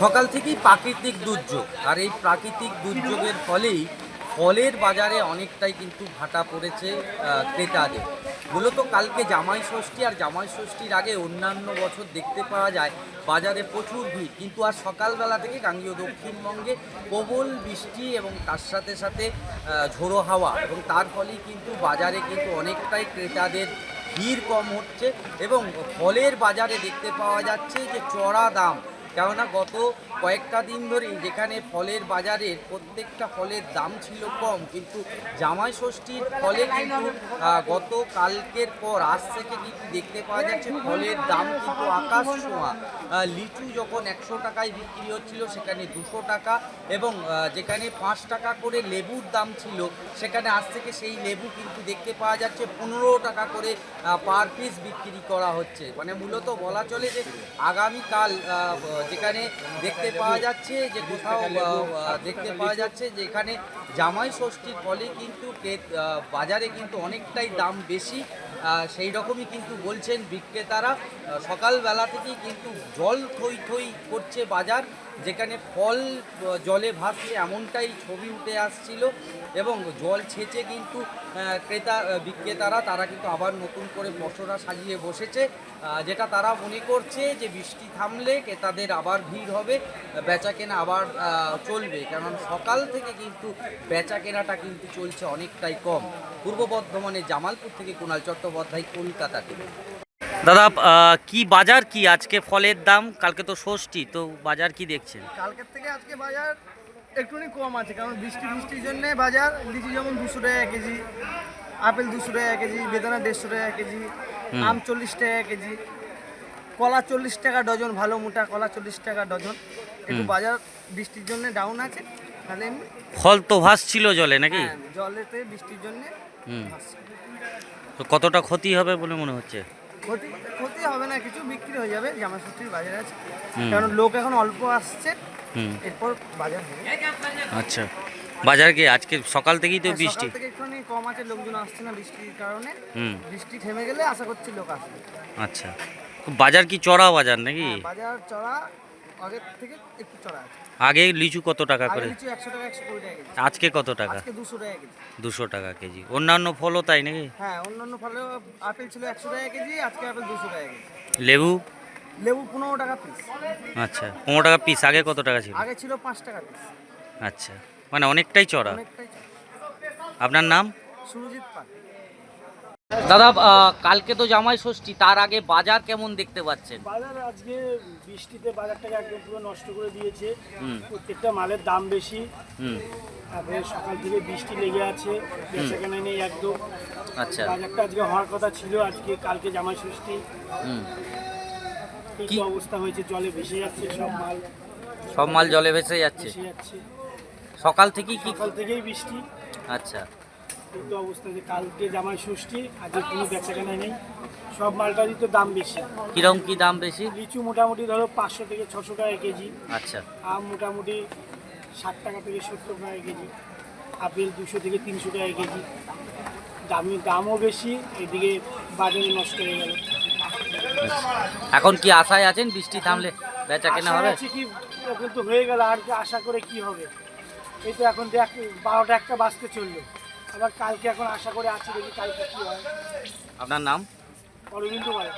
সকাল থেকেই প্রাকৃতিক দুর্যোগ, আর এই প্রাকৃতিক দুর্যোগের ফলেই ফলের বাজারে অনেকটাই কিন্তু ভাটা পড়েছে ক্রেতাদের। মূলত কালকে জামাই ষষ্ঠী, আর জামাই ষষ্ঠীর আগে অন্যান্য বছর দেখতে পাওয়া যায় বাজারে প্রচুর ভিড়, কিন্তু আর সকালবেলা থেকে গাঙ্গেয় দক্ষিণবঙ্গে প্রবল বৃষ্টি এবং তার সাথে সাথে ঝোড়ো হাওয়া, এবং তার ফলেই কিন্তু বাজারে কিন্তু অনেকটাই ক্রেতাদের ভিড় কম হচ্ছে। এবং ফলের বাজারে দেখতে পাওয়া যাচ্ছে যে চড়া দাম, কেননা গত কয়েকটা দিন ধরেই যেখানে ফলের বাজারের প্রত্যেকটা ফলের দাম ছিল কম, কিন্তু জামাই ষষ্ঠীর ফলে কিন্তু গত কালকের পর আজ থেকে কিন্তু দেখতে পাওয়া যাচ্ছে ফলের দাম কিন্তু আকাশ ছোঁয়া। লিচু যখন 100 টাকায় বিক্রি হচ্ছিল সেখানে 200 টাকা, এবং যেখানে 5 টাকা করে লেবুর দাম ছিল সেখানে আজ থেকে সেই লেবু কিন্তু দেখতে পাওয়া যাচ্ছে 15 টাকা করে পার পিস বিক্রি করা হচ্ছে। মানে মূলত বলা চলে যে আগামীকাল যেখানে দেখতে পাওয়া যাচ্ছে যে কোথাও দেখতে পাওয়া যাচ্ছে যে এখানে জামাই ষষ্ঠীর ফলে কিন্তু বাজারে কিন্তু অনেকটাই দাম বেশি। সেই রকমই কিন্তু বলছেন বিক্রেতারা। সকালবেলা থেকেই কিন্তু জল থই থই করছে বাজার, যেখানে ফল জলে ভাসছে এমনটাই ছবি উঠে আসছিল, এবং জল ছেঁচে কিন্তু বিক্রেতারা তারা কিন্তু আবার নতুন করে পসরা সাজিয়ে বসেছে, যেটা তারা মনে করছে যে বৃষ্টি থামলে ক্রেতাদের আবার ভিড় হবে, বেচা কেনা আবার চলবে, কারণ সকাল থেকে কিন্তু বেচা কেনাটা কিন্তু চলছে অনেকটাই কম। পূর্ব বর্ধমানের জামালপুর থেকে কুণাল চট্টোপাধ্যায়, কলকাতা থেকে। দাদা, কি বাজার কি আজকে ফলের দাম? কালকে তো ষষ্ঠী, তো বাজার কি দেখছেন? কালকের থেকে আজকে বাজার একটুখানি কম আছে, কারণ বৃষ্টির জন্য বাজার। লিচি যেমন 200 টাকা কেজি, আপেল 200 টাকা কেজি, বেদানা 150 টাকা কেজি, আম 40 টাকা কেজি, কলা 40 টাকা ডজন, ভালো মোটা কলা 40 টাকা ডজন। একটু বাজার বৃষ্টির জন্য ডাউন আছে, তাহলে এমনি ফল তো ভাসছিল জলে নাকি? জলেতে বৃষ্টির জন্য তো কতটা ক্ষতি হবে বলে মনে হচ্ছে? ক্ষতি হবে না, কিছু বিক্রি হয়ে যাবে। জামা ষষ্ঠীর বাজার আছে, কারণ লোক এখন অল্প আসছে, এরপর বাজার হবে। আচ্ছা, বাজার কি আজকে সকাল থেকেই তো বৃষ্টি? সকাল থেকে একটুখানি কম আছে, লোকজন আসছে না বৃষ্টির কারণে। বৃষ্টি থেমে গেলে আশা করছি লোক আসবে। আচ্ছা, বাজার কি চড়া বাজার নাকি? বাজার চড়া, আগের থেকে একটু চড়া আছে। আগে লিচু কত টাকা করে? লিচু 100 টাকা 120 টাকা কেজি। আজকে কত টাকা? আজকে 200 টাকা কেজি। 200 টাকা কেজি। অন্যান্য ফলও তাই নাকি? হ্যাঁ, অন্যান্য ফলেও আপেল ছিল 100 টাকা কেজি, আজকে আপেল 200 টাকা কেজি। লেবু? লেবু 15 টাকা পিস। আচ্ছা, 15 টাকা পিস। আগে কত টাকা ছিল? আগে ছিল 5 টাকা পিস। আচ্ছা, মানে অনেকটাই চড়া। অনেকটাই চড়া। আপনার নাম? সুরজিৎ পাল। দাদা, কালকে তো জামাই ষষ্ঠী, তার আগে বাজার কেমন দেখতে পাচ্ছেন? বাজার আজকে বৃষ্টিতে বাজারটাকে একদম পুরো নষ্ট করে দিয়েছে। প্রত্যেকটা মালের দাম বেশি, তারপরে সকাল থেকে বৃষ্টি লেগে আছে, বেচাকেনা নেই একদম। আচ্ছা, বাজারটা আজকে হওয়ার কথা ছিল, আজকে কালকে জামাই ষষ্ঠী, কি অবস্থা হয়েছে, জলে ভেসে যাচ্ছে সব মাল জলে ভেসে যাচ্ছে। সকাল থেকেই সকাল থেকেই বৃষ্টি। আচ্ছা, কিন্তু অবস্থা যে কালকে জামাই ষষ্ঠী, আজকে কোনো বেচাকেনা নেই, সব মালটারই তো দাম বেশি। কিরকম কি দাম বেশি? লিচু মোটামুটি ধরো 500 থেকে 600 টাকা কেজি। আচ্ছা, আম মোটামুটি 60 টাকা থেকে 70 টাকা কেজি, আপেল 200 থেকে 300 টাকা কেজি। দামও বেশি, এদিকে বাজারে নষ্ট হয়ে গেল। এখন কি আশায় আছেন বৃষ্টি থামলে বেচা কেনা হবে? কি এখন তো হয়ে গেল, আর কি আশা করে কি হবে? এই তো এখন দেখ 12টা 1টা বাজতে চললো, আবার কালকে এখন আশা করে আছি, দেখি কালকে কি হয়। আপনার নাম? অরবিন্দ পাল।